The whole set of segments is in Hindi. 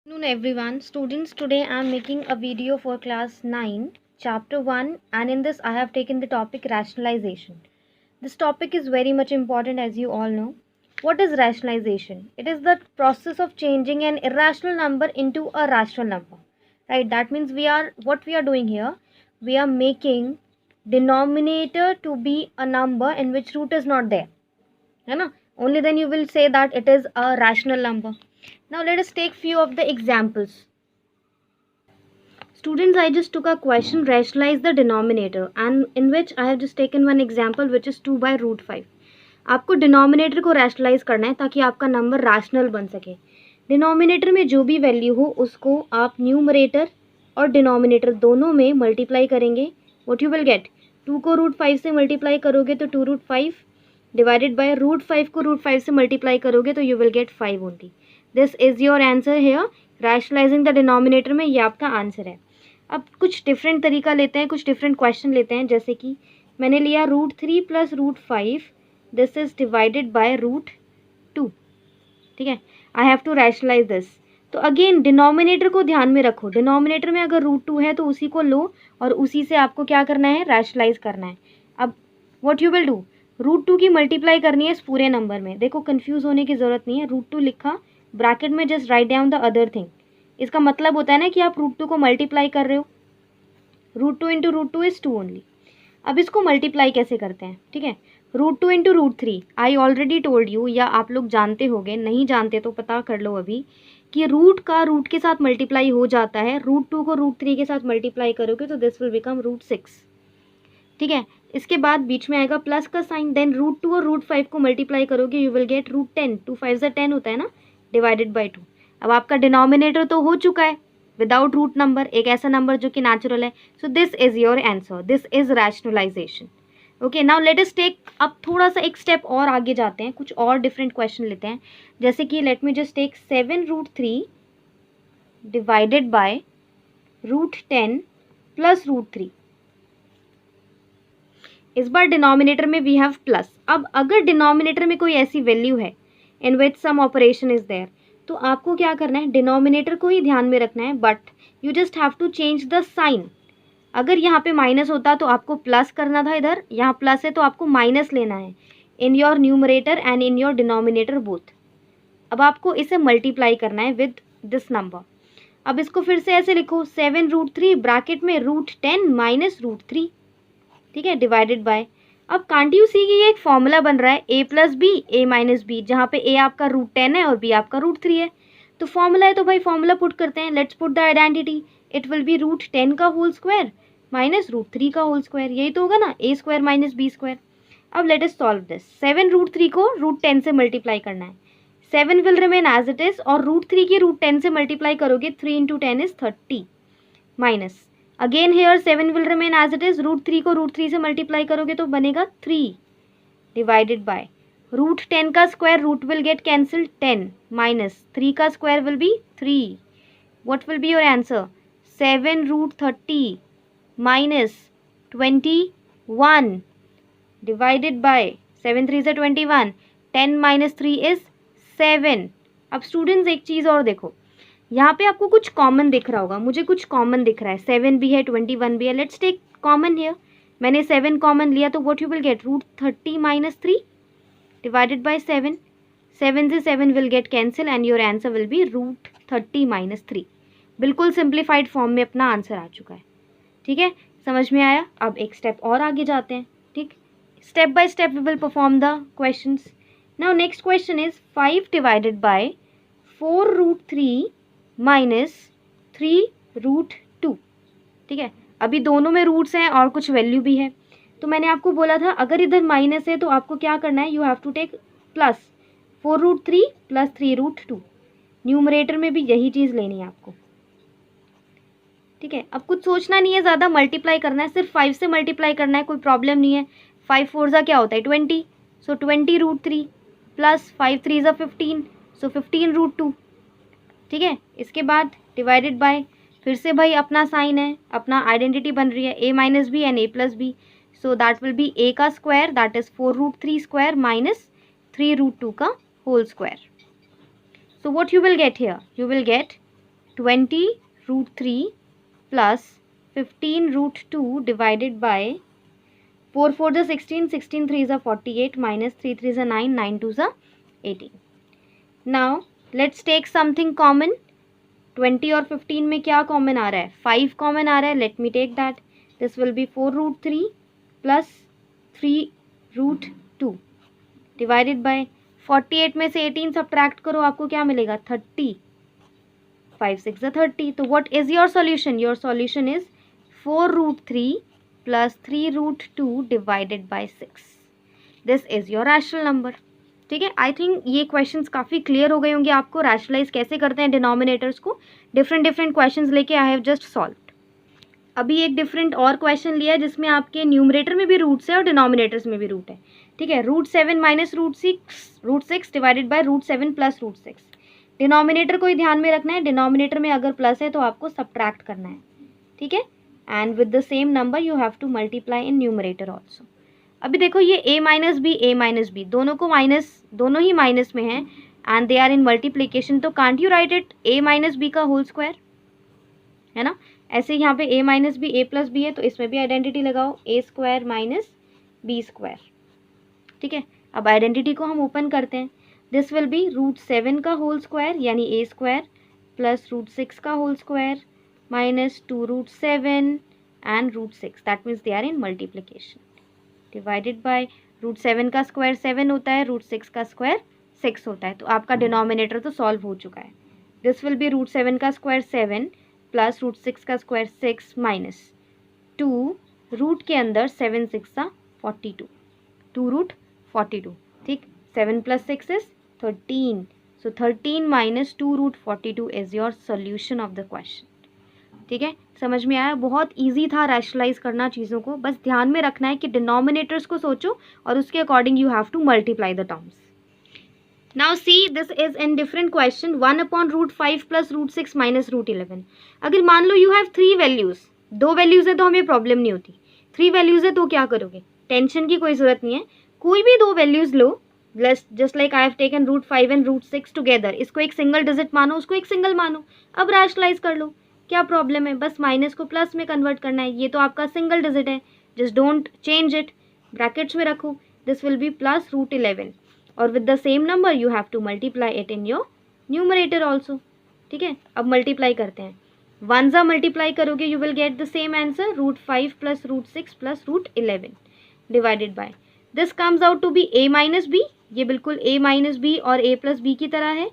Good afternoon everyone. Students, today I am making a video for class 9, chapter 1, and in this I have taken the topic rationalization. This topic is very much important, as you all know. What is rationalization? It is the process of changing an irrational number into a rational number. Right? That means what we are doing here, we are making denominator to be a number in which root is not there. है ना? Only then you will say that it is a rational number. Now let us take few of the examples. Students, I just took a question, rationalize the denominator, and in which I have just taken one example which is 2 by root 5. आपको डिनोमिनेटर को रैशनलाइज करना है ताकि आपका नंबर रैशनल बन सके. डिनोमिनेटर में जो भी वैल्यू हो उसको आप न्यूमरेटर और डिनोमिनेटर दोनों में मल्टीप्लाई करेंगे. व्हाट यू विल गेट, 2 को रूट 5 से मल्टीप्लाई करोगे तो 2 रूट 5 डिवाइडेड बाय रूट 5 को रूट 5 से मल्टीप्लाई करोगे तो you will gate 5 only. This is your answer here. Rationalising the denominator में ये आपका आंसर है. अब कुछ डिफरेंट तरीका लेते हैं, कुछ डिफरेंट क्वेश्चन लेते हैं. जैसे कि मैंने लिया root 3 plus root 5, this is divided by root 2. ठीक है, I have to rationalize this. तो अगेन डिनोमिनेटर को ध्यान में रखो. डिनोमिनेटर में अगर रूट 2 है तो उसी को लो और उसी से आपको क्या करना है, रैशनलाइज करना है. अब what you will do, root 2 की मल्टीप्लाई करनी है इस पूरे नंबर में. देखो कंफ्यूज होने की ज़रूरत नहीं है. रूट 2 लिखा, ब्रैकेट में just write down the other thing. इसका मतलब होता है ना कि आप रूट 2 को मल्टीप्लाई कर रहे हो. Root 2 into root 2 is 2 only. अब इसको मल्टीप्लाई कैसे करते हैं, ठीक है. Root 2 into root 3, I already told you, या आप लोग जानते होंगे, नहीं जानते तो पता कर लो अभी, कि रूट का रूट के साथ मल्टीप्लाई हो जाता है. रूट 2 को रूट 3 के साथ मल्टीप्लाई करोगे तो दिस विल बिकम रूट 6. ठीक है, इसके बाद बीच में आएगा प्लस का साइन. देन रूट 2 और रूट 5 को मल्टीप्लाई करोगे यू विल गेट रूट 10. 2 5 से 10 होता है ना, डिवाइडेड बाई 2. अब आपका डिनोमिनेटर तो हो चुका है विदाउट रूट नंबर, एक ऐसा नंबर जो कि नेचुरल है. So this is your answer. This is rationalization. Okay, now let us take, अब थोड़ा सा एक स्टेप और आगे जाते हैं, कुछ और डिफरेंट क्वेश्चन लेते हैं. जैसे कि let me just take 7 root 3 divided by root 10 plus root 3. इस बार डिनोमिनेटर में वी हैव प्लस. अब अगर डिनोमिनेटर में कोई ऐसी वैल्यू है in which some operation is there, तो आपको क्या करना है, डिनोमिनेटर को ही ध्यान में रखना है, but you just have to change the sign. अगर यहाँ पे माइनस होता तो आपको प्लस करना था, इधर यहाँ प्लस है तो आपको माइनस लेना है in your numerator and in your denominator both. अब आपको इसे मल्टीप्लाई करना है विद दिस नंबर. अब इसको फिर से ऐसे लिखो, 7 रूट 3 ब्रैकेट में रूट 10 माइनस रूट 3. ठीक है, डिवाइडेड बाय. अब कांट यू सी कि ये एक फॉर्मूला बन रहा है a plus b a minus b, जहाँ पे a आपका रूट 10 है और b आपका रूट 3 है. तो फॉर्मूला है तो भाई फॉर्मूला पुट करते हैं. Let's put the identity. It will be root 10 का होल स्क्वायर माइनस रूट 3 का होल स्क्वायर. यही तो होगा ना, a square minus b square. अब let us solve this. 7 root 3 को रूट 10 से मल्टीप्लाई करना है. 7 will remain as it is, और रूट 3 की रूट 10 से मल्टीप्लाई करोगे 3 into 10 is 30 minus. Again here 7 will remain as it is. Root 3 को रूट 3 से मल्टीप्लाई करोगे तो बनेगा 3 डिवाइडेड बाय रूट 10 का square, root will get cancel 10 minus 3 का square will be 3. What will be your answer, 7 root 30 minus 21 divided by 7 3 से 21. 10 माइनस 3 इज 7. अब स्टूडेंट्स एक चीज़ और देखो, यहाँ पे आपको कुछ कॉमन दिख रहा होगा, मुझे कुछ कॉमन दिख रहा है. 7 भी है, 21 भी है. Let's take common here. मैंने 7 कॉमन लिया तो what you will get, root 30 minus 3 divided by 7. 7 से 7 will get cancel and your answer will be root 30 minus 3. बिल्कुल सिंप्लीफाइड फॉर्म में अपना आंसर आ चुका है. ठीक है, समझ में आया. अब एक स्टेप और आगे जाते हैं. ठीक, step by step we will perform the questions. Now next question is 5 divided by 4 root 3 minus 3 root 2. ठीक है, अभी दोनों में रूट्स हैं और कुछ वैल्यू भी है. तो मैंने आपको बोला था अगर इधर माइनस है तो आपको क्या करना है, you have to take plus. 4 root 3 plus 3 root 2. Numerator में भी यही चीज़ लेनी है आपको. ठीक है, अब कुछ सोचना नहीं है ज़्यादा, मल्टीप्लाई करना है, सिर्फ 5 से मल्टीप्लाई करना है, कोई प्रॉब्लम नहीं है. 5 4 ज़ा क्या होता है 20, सो 20 रूट 3 प्लस 5 3 ज़ा 15, सो 15 रूट 2. ठीक है, इसके बाद डिवाइडेड बाय, फिर से भाई अपना साइन है, अपना आइडेंटिटी बन रही है, a minus b and a plus b. So that will be a का square, that is 4 root 3 square minus 3 root 2 का whole square. So what you will get here, you will get 20√3 plus 15√2 divided by 4 4 ज़ा 16, 16 3 ज़ा 48 माइनस 3 3 ज़ा 9, 9 2 ज़ा 18. Now let's take something common. 20 और 15 में क्या कॉमन आ रहा है? 5 कॉमन आ रहा है. Let me take that. This will be 4√3 plus 3√2 divided by 48 में से 18 सब्ट्रैक्ट करो, आपको क्या मिलेगा? 30. 5 6 ज़ा 30. तो what is your solution? Your solution is 4√3 plus 3√2 divided bye 6. This is your rational number. ठीक है, आई थिंक ये क्वेश्चंस काफ़ी क्लियर हो गए होंगे आपको. रैशनलाइज कैसे करते हैं डिनोमिनेटर्स को. डिफरेंट क्वेश्चंस लेके आई हैव जस्ट सॉल्व. अभी एक डिफरेंट और क्वेश्चन लिया है जिसमें आपके न्यूमरेटर में भी रूट्स है और डिनोमिनेटर्स में भी रूट है. ठीक है, √7 minus √6 divided by √7 plus √6. Denominator को ही ध्यान में रखना है. डिनोमिनेटर में अगर प्लस है तो आपको सब्ट्रैक्ट करना है. ठीक है, and with the same number you have to multiply in numerator also. अभी देखो ये a माइनस बी दोनों ही माइनस में हैं and they are in multiplication. तो can't you write it a minus b का होल स्क्वायर, है ना. ऐसे यहाँ पे a minus b a plus b है तो इसमें भी आइडेंटिटी लगाओ, a square minus b square. ठीक है, अब आइडेंटिटी को हम ओपन करते हैं. दिस विल बी √7 का होल स्क्वायर यानी a स्क्वायर प्लस √6 का whole square minus 2√7 and √6. That means they are in multiplication. Divided by √7 का स्क्वायर 7 होता है, √6 का स्क्वायर 6 होता है. तो आपका डिनोमिनेटर तो सॉल्व हो चुका है. दिस विल बी √7 का स्क्वायर 7 प्लस √6 का स्क्वायर 6 माइनस 2 रूट के अंदर 7 6 सा 42, 2√42. ठीक, 7 plus 6 is 13. So 13 minus 2√42 is your solution of the question. ठीक है, समझ में आया. बहुत इजी था रैशनलाइज करना चीज़ों को. बस ध्यान में रखना है कि डिनोमिनेटर्स को सोचो और उसके according you have to multiply the terms. Now see this is in different question. 1/√5 plus √6 minus √11. अगर मान लो यू हैव 3 वैल्यूज, 2 वैल्यूज है तो हमें प्रॉब्लम नहीं होती. 3 वैल्यूज है तो क्या करोगे? टेंशन की कोई ज़रूरत नहीं है. कोई भी 2 values low, just like I have taken √5 and √6 together. इसको एक सिंगल डिजिट मानो, उसको एक सिंगल मानो. अब रैशनलाइज कर लो. क्या प्रॉब्लम है? बस माइनस को प्लस में कन्वर्ट करना है. ये तो आपका सिंगल डिजिट है, just don't change it, brackets में रखो. दिस विल बी प्लस √11 और with the same number you have to multiply it in your numerator also. ठीक है, अब मल्टीप्लाई करते हैं. 1 ज़ा मल्टीप्लाई करोगे you will get the same answer, √5 plus √6 plus √11 divided by this comes out to be a minus b. ये बिल्कुल a माइनस बी और a प्लस बी की तरह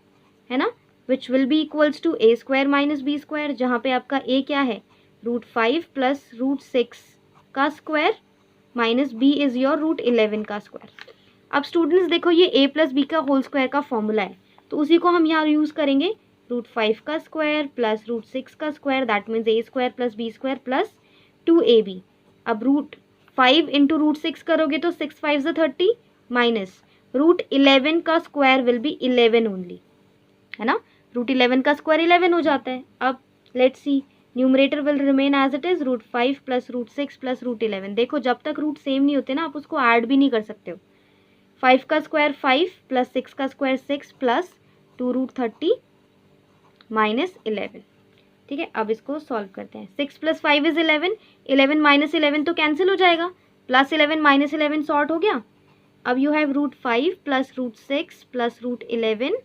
है ना. Which will be equals to a square minus b square, जहाँ पे आपका a क्या है? √5 प्लस √6 का square minus b is your √11 का स्क्वायर. अब स्टूडेंट्स देखो ये a प्लस बी का होल स्क्वायर का फॉर्मूला है तो उसी को हम यहाँ यूज़ करेंगे. √5 का स्क्वायर प्लस √6 का square that means a square plus b square plus 2ab. अब √5 इंटू √6 करोगे तो 6 5 ज़ा 30 माइनस √11 का स्क्वायर विल बी 11 ओनली, है ना. √11 का स्क्वायर 11 हो जाता है. अब let's see, numerator will remain as it is √5 plus √6 plus √11. देखो जब तक रूट सेम नहीं होते ना आप उसको ऐड भी नहीं कर सकते हो. 5 का स्क्वायर 5 प्लस 6 का स्क्वायर 6 प्लस 2√30 माइनस 11. ठीक है, अब इसको सॉल्व करते हैं. 6 प्लस 5 इज़ 11, 11 माइनस 11 तो कैंसिल हो जाएगा, प्लस 11 माइनस 11 सॉर्ट हो गया. अब you have √5 plus √6 plus √11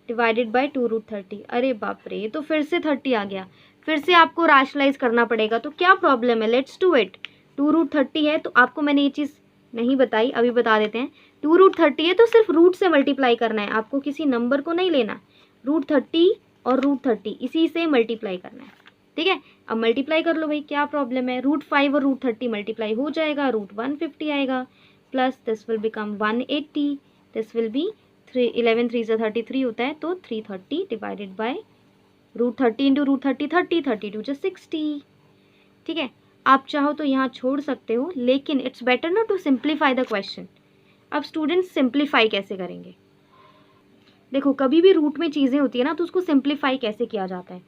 divided bye 2√30. अरे बाप रे, ये तो फिर से 30 आ गया. फिर से आपको रैशनलाइज करना पड़ेगा. तो क्या प्रॉब्लम है? Let's do it. 2√30 है तो आपको मैंने ये चीज़ नहीं बताई, अभी बता देते हैं. 2√30 है तो सिर्फ रूट से मल्टीप्लाई करना है, आपको किसी नंबर को नहीं लेना. √30 और √30 इसी से मल्टीप्लाई करना है. ठीक है, अब मल्टीप्लाई कर लो भाई, क्या प्रॉब्लम है. √5 और √30 मल्टीप्लाई हो जाएगा, √150 आएगा plus this will become 180. This will B 11 3 ज़ा 33 होता है तो 330 डिवाइडेड बाय √30 इंटू √30 30 32 जो 60. ठीक है, आप चाहो तो यहाँ छोड़ सकते हो लेकिन इट्स बेटर ना टू सिंप्लीफाई द क्वेश्चन. अब स्टूडेंट्स सिंप्लीफाई कैसे करेंगे? देखो कभी भी रूट में चीज़ें होती है ना तो उसको सिंप्लीफाई कैसे किया जाता है.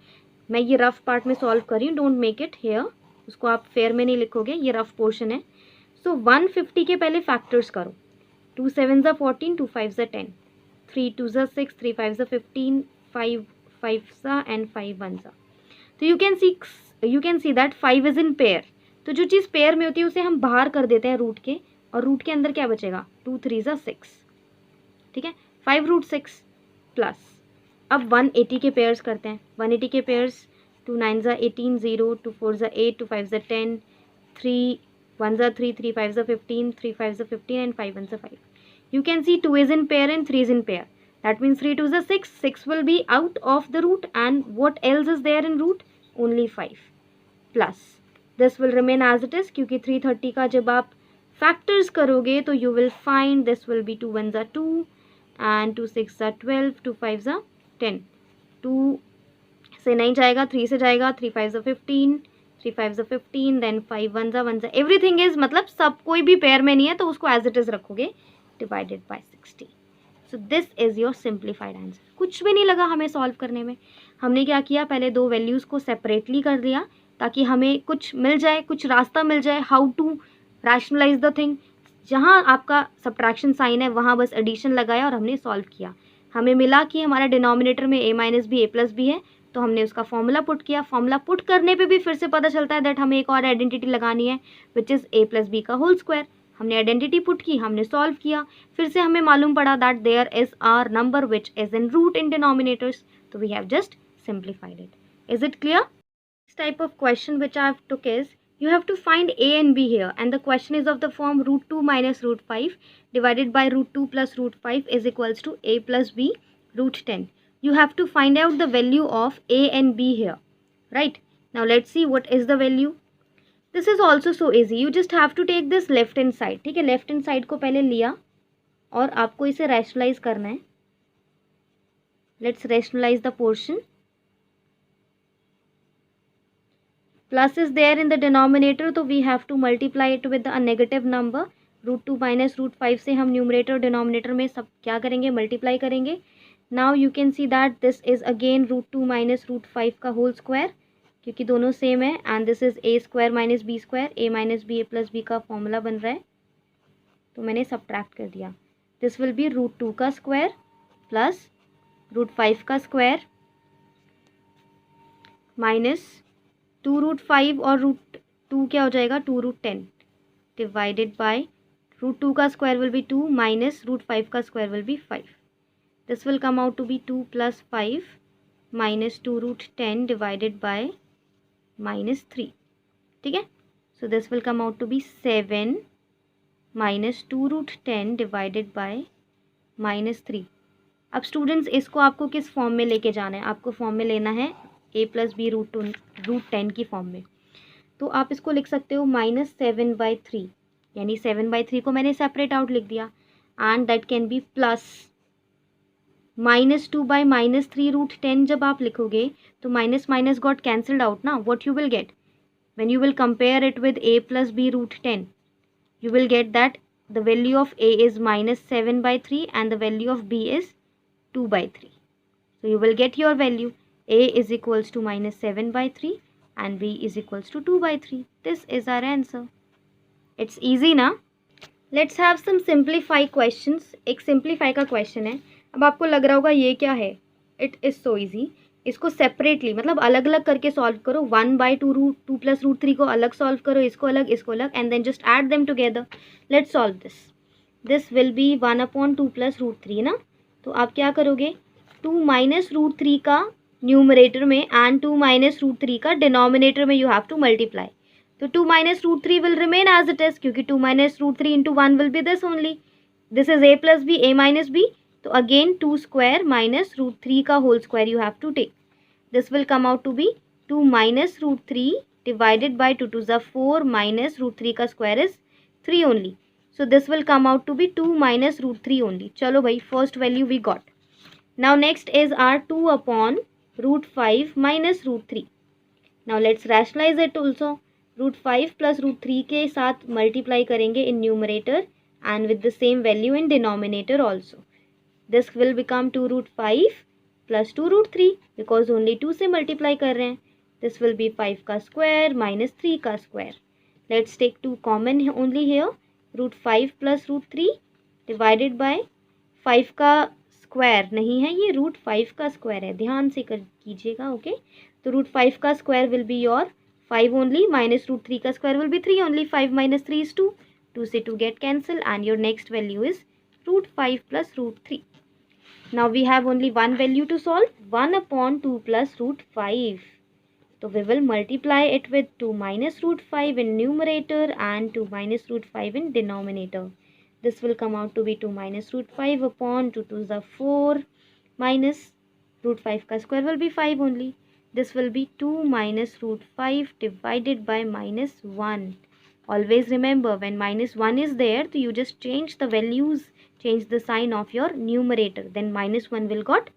मैं ये रफ पार्ट में सॉल्व कर रही हूँ, डोंट मेक इट हेयर. उसको आप फेयर में नहीं लिखोगे, ये रफ पोर्शन है. सो 150 के पहले फैक्टर्स करो. 2 7 ज़ा 14, 2 5 ज़ा 10, 3 2 ज़ा 6, 3 5 ज़ा 15, 5 5 सा एंड 5 1 सा। तो you can see that 5 is in pair. तो जो चीज़ पेयर में होती है उसे हम बाहर कर देते हैं रूट के, और रूट के अंदर क्या बचेगा, 2 3 ज़ा 6, ठीक है, 5 रूट 6 प्लस। अब 180 के पेयर्स करते हैं, 180 के पेयर्स 2 9 ज़ा 18, 0 2 4 ज़ा 8, 2 5 ज़ा 10, 3 1 ज़ा 3, 3 5 ज़ा 15, 3 5 ज़ा 15 एंड 5 1 ज़ा 5. You can see 2 is in pair and 3 is in pair. That means 3 2 is 6. 6 will be out of the root, and what else is there in root? Only 5. Plus this will remain as it is, क्योंकि 330 का जब आप factors करोगे तो you will find this will be 2 1 are 2 and 2 6 are 12, 2 5 are 10. 2 से नहीं जाएगा, 3 से जाएगा, 3 5 are 15, 3 5 are 15, then 5 1 are everything is, मतलब सब कोई भी पेयर में नहीं है तो उसको as it is रखोगे, divided by 60. So this is your simplified answer. कुछ भी नहीं लगा हमें सॉल्व करने में। हमने क्या किया, पहले दो वैल्यूज़ को सेपरेटली कर दिया ताकि हमें कुछ मिल जाए, कुछ रास्ता मिल जाए how to rationalize the thing. जहाँ आपका सब्ट्रैक्शन साइन है वहाँ बस एडिशन लगाया और हमने सॉल्व किया। हमें मिला कि हमारा डिनोमिनेटर में a minus b a plus b है, तो हमने उसका फॉर्मूला पुट किया। फॉर्मूला पुट करने पे भी फिर से पता चलता है दैट हमें एक और आइडेंटिटी लगानी है which is a plus b का होल स्क्वायर। हमने आइडेंटिटी पुट की, हमने सॉल्व किया, फिर से हमें मालूम पड़ा that there is our number which is in root in denominators, तो we have just simplified it. Is it clear? This type of question which I have took is, you have to find a and b here, and the question is of the form root 2 minus root 5 divided by root 2 plus root 5 is equals to a plus b root 10. You have to find out the value of a and b here, right? Now let's see what is the value. This is also so easy. You just have to take this left hand side, ठीक है, लेफ्ट हैंड साइड को पहले लिया और आपको इसे रैशनलाइज करना है. Let's rationalise the portion. Plus is there in the denominator, तो we have to multiply it with a negative number. Root 2 minus root 5 से हम न्यूमरेटर और डिनोमिनेटर में सब क्या करेंगे, मल्टीप्लाई करेंगे. Now you can see that this is again root 2 minus root 5 का होल स्क्वायर, क्योंकि दोनों सेम है. And this is a square minus b square. A minus b a plus b का फॉर्मूला बन रहा है, तो मैंने सब्ट्रैक्ट कर दिया. दिस विल बी रूट 2 का स्क्वायर प्लस रूट 5 का स्क्वायर माइनस 2 रूट 5 और रूट 2 क्या हो जाएगा, 2 रूट 10 डिवाइडेड बाय रूट 2 का square will be 2 minus root 5 का square will be 5. This will come out to be 2 plus 5 minus 2 root 10 divided by minus 3. ठीक है, so this will come out to be 7 minus 2 root 10 divided by minus 3. अब स्टूडेंट्स इसको आपको किस फॉर्म में लेके जाना है, आपको फॉर्म में लेना है a प्लस बी रूट 10 की फॉर्म में. तो आप इसको लिख सकते हो -7/3, यानी 7/3 को मैंने सेपरेट आउट लिख दिया. And that can be plus -2 by -3 root 10. जब आप लिखोगे तो minus minus got cancelled out ना. What you will get when you will compare it with a plus b root 10, you will get that the value of a is -7/3 and the value of b is 2/3. So you will get your value. A is equals to -7/3 and b is equals to 2/3. This is our answer. It's easy ना. Let's have some simplify questions. एक simplify का question है. अब आपको लग रहा होगा ये क्या है. It is so easy. इसको सेपरेटली मतलब अलग अलग करके सॉल्व करो. 1/2 रूट 2 प्लस रूट 3 को अलग सॉल्व करो, इसको अलग इसको अलग, and then just add them together. Let's solve this. This will be 1/2 plus root 3 ना. तो आप क्या करोगे, 2 माइनस रूट 3 का न्यूमरेटर में एंड 2 माइनस रूट 3 का डिनोमिनेटर में यू हैव टू मल्टीप्लाई. तो 2 minus root 3 will remain as it is, क्योंकि 2 minus root 3 into 1 will be this only. This is a plus b, a minus b. तो अगेन 2 स्क्वायर माइनस रूट 3 का whole square you have to take. This will come out to be 2 minus root 3 divided by 2 2s are 4 minus root 3 का square is 3 only. So this will come out to be 2 minus root 3 only. चलो भाई, first value we got. Now next is our 2 upon root 5 minus root 3. Now let's rationalize it also. Root 5 plus root 3 के साथ multiply करेंगे in numerator and with the same value in denominator also. This will become 2 root 5 plus 2 root 3, because only 2 से मल्टीप्लाई कर रहे हैं. दिस विल बी 5 का स्क्वायर माइनस 3 का square. Let's take 2 common only here. Root 5 plus root 3 divided by 5 का स्क्वायर नहीं है, ये √5 का स्क्वायर है, ध्यान से कीजिएगा। ओके, तो √5 का square will be your 5 only, minus √3 का square will be 3 only. 5 minus 3 is 2, 2 से 2 get cancel and your next value is √5 plus √3. Now we have only one value to solve, 1/2 plus √5. So we will multiply it with 2 minus √5 in numerator and 2 minus √5 in denominator. This will come out to be 2 minus √5 upon 2 to the 4 minus √5 का square will be 5 only. This will be 2 minus √5 divided by -1. Always remember, when -1 is there, so you just change the values, change the sign of your numerator. Then -1 will got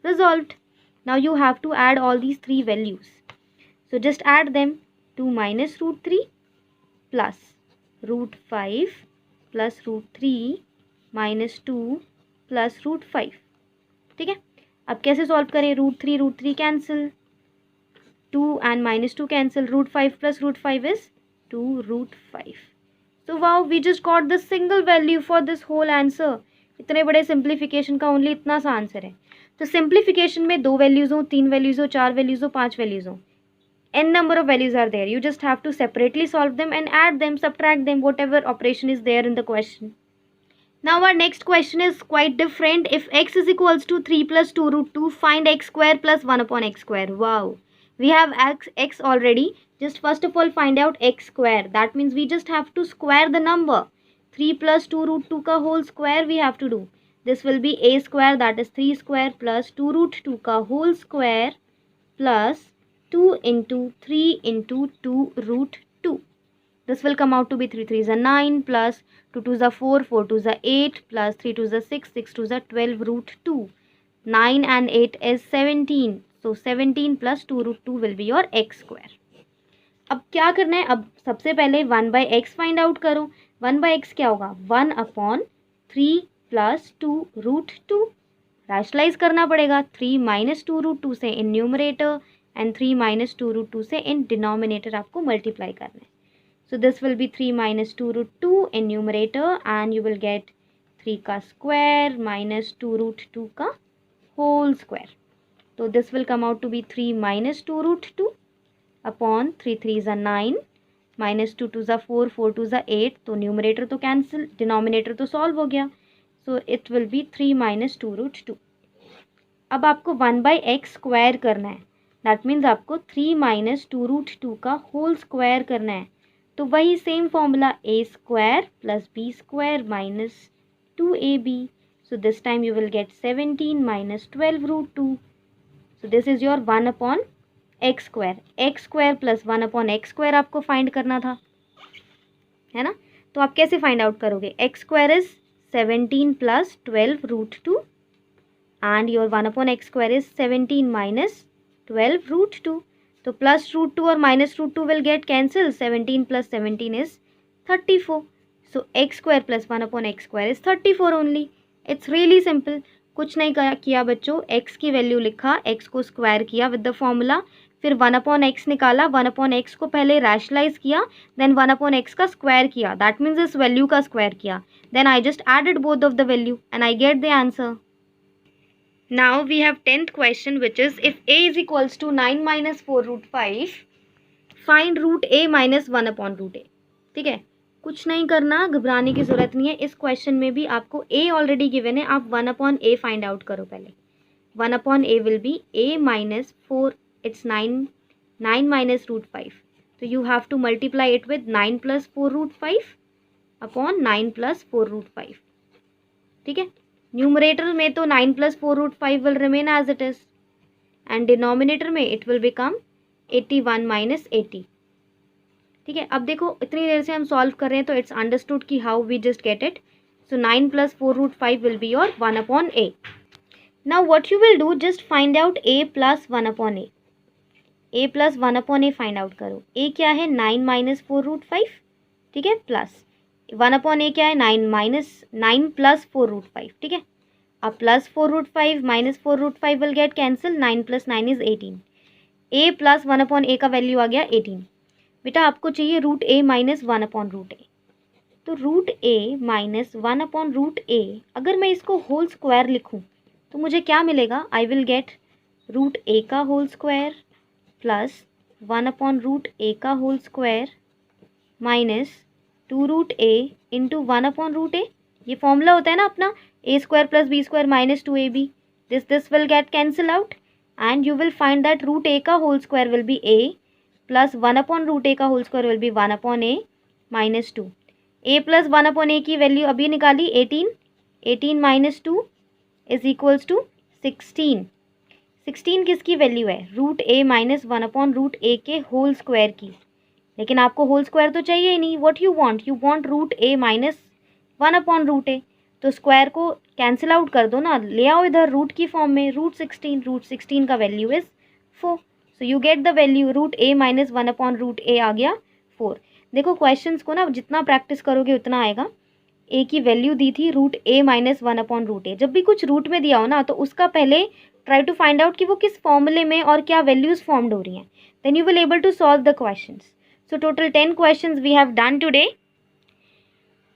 resolved. Now you have to add all these three values. So just add them. 2 minus √3 plus √5 plus √3 minus 2 plus √5. ठीक है, अब कैसे सॉल्व करें? √3 cancel, 2 and -2 cancel, √5 plus √5 is 2√5. So wow, we just got the single value for this whole answer. इतने बड़े सिंप्लीफिकेशन का ओनली इतना सा आंसर है। तो सिंप्लीफिकेशन में 2 वैल्यूज हो, 3 वैल्यूज हो, 4 वैल्यूज हो, 5 वैल्यूज हो, n number of values are there. You just have to separately solve them and add them, subtract them, whatever operation is there in the question. Now our next question is quite different. If x is equals to 3 plus 2 √2, find x square plus 1 upon x square. Wow, we have x already. Just first of all find out x square. That means we just have to square the number. 3 plus 2 √2 का whole square we have to do. This will be a square, that is 3 square, plus 2 √2 का whole square plus 2 into 3 into 2 √2. This will come out to be 3 3s are 9 plus 2 2s are 4, 4 2s are 8 plus 3 2s are 6, 6 2s are 12 √2. 9 and 8 is 17. So 17 plus 2 √2 will be your x square. अब क्या करना है? अब सबसे पहले 1/x फाइंड आउट करो। 1/x क्या होगा? 1/3 plus 2 √2. रैशनलाइज करना पड़ेगा। 3 minus 2 √2 से इन न्यूमरेटर and 3 minus 2 √2 से इन डिनोमिनेटर आपको मल्टीप्लाई करना है। So this will be 3 minus 2 √2 in numerator and you will get 3 का square minus 2 √2 का whole square. So this will come out to be 3 minus 2 √2 upon 3 3s are 9 minus 2 2s are 4, 4 2s are 8. तो न्यूमरेटर तो कैंसिल, डिनोमिनेटर तो सॉल्व हो गया. So it will be 3 minus 2 √2. अब आपको 1/x स्क्वायर करना है. दैट मीन्स आपको 3 minus 2 √2 का होल स्क्वायर करना है. तो वही same formula a square plus b square minus 2ab. So this time you will get 17 minus 12 √2. So this is your 1 upon x square. x square plus 1 upon x square आपको फाइंड करना था, है ना. तो आप कैसे फाइंड आउट करोगे? x square is 17 plus 12 √2 and your 1 upon x square is 17 minus 12 √2. तो प्लस √2 और minus √2 will get cancel. 17 plus 17 is 34. So x square plus 1 upon x square is 34 only. It's really simple. कुछ नहीं किया बच्चों, x की वैल्यू लिखा, x को स्क्वायर किया विद द फॉर्मूला, फिर 1 अपॉन x निकाला, 1 अपॉन x को पहले रैशनलाइज किया, देन 1 अपॉन x का स्क्वायर किया, दैट मीन्स इस वैल्यू का स्क्वायर किया, then I just added both of the value and I get the answer. Now we have 10th question, which is if a is equals to 9 minus 4 √5, find root a minus 1 upon root a. ठीक है, कुछ नहीं करना, घबराने की ज़रूरत नहीं है. इस क्वेश्चन में भी आपको a ऑलरेडी गिवन है, आप 1 अपॉन a फाइंड आउट करो पहले. 1 upon a will be a minus 4, it's 9 minus √5. So you have to multiply it with 9 plus 4 √5 upon 9 plus 4 √5. ठीक है, न्यूमरेटर में तो 9 plus 4 √5 will remain as it is and denominator में it will become 81 minus 80. ठीक है, अब देखो इतनी देर से हम सॉल्व कर रहे हैं तो इट्स अंडरस्टूड कि how we just get it. So 9 plus 4 √5 will be your 1 upon a. Now what you will do, just find out a plus 1 upon a. a plus 1 upon a find out करो. a क्या है? 9 minus 4 √5. ठीक है, प्लस 1 अपॉन a क्या है? 9 plus 4 √5. ठीक है, अब plus 4 √5 minus 4 √5 will get cancel. 9 plus 9 is 18. a plus 1 upon a का वैल्यू आ गया 18. बेटा आपको चाहिए root a minus 1 upon root a. तो root a minus 1 upon root a, अगर मैं इसको होल स्क्वायर लिखूँ तो मुझे क्या मिलेगा, आई विल गेट रूट ए का होल स्क्वायर प्लस 1/√a का whole square minus 2√a into 1/√a। ये फॉर्मूला होता है ना अपना, a² + b² - 2ab। This will get cancel out and you will find that root a का whole square will be a plus 1/√a का whole square will be 1/a minus 2। a plus 1/a की वैल्यू अभी निकाली 18, 18 माइनस 2 इज इक्वल्स टू 16। 16 किसकी वैल्यू है, रूट a माइनस 1/√a के होल स्क्वायर की। लेकिन आपको होल स्क्वायर तो चाहिए ही नहीं, what you want root a minus 1/√a। तो स्क्वायर को कैंसिल आउट कर दो ना, ले आओ इधर रूट की फॉर्म में, रूट 16 का value is 4। So you get the value root a minus 1/√a आ गया 4। देखो क्वेश्चंस को ना जितना प्रैक्टिस करोगे उतना आएगा। a की वैल्यू दी थी रूट a माइनस 1/√a। जब भी कुछ रूट में दिया हो ना तो उसका पहले ट्राई टू फाइंड आउट कि वो किस फॉर्मूले में और क्या वैल्यूज फॉर्म्ड हो रही हैं, then you will able to solve the questions. So total 10 questions we have done today,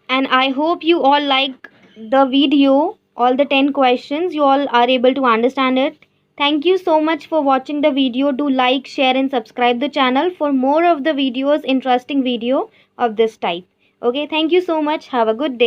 and I hope you all like the video, all the 10 questions you all are able to understand it. Thank you so much for watching the video. Do like, share and subscribe the channel for more of the videos, interesting video of this type. Okay, thank you so much. Have a good day.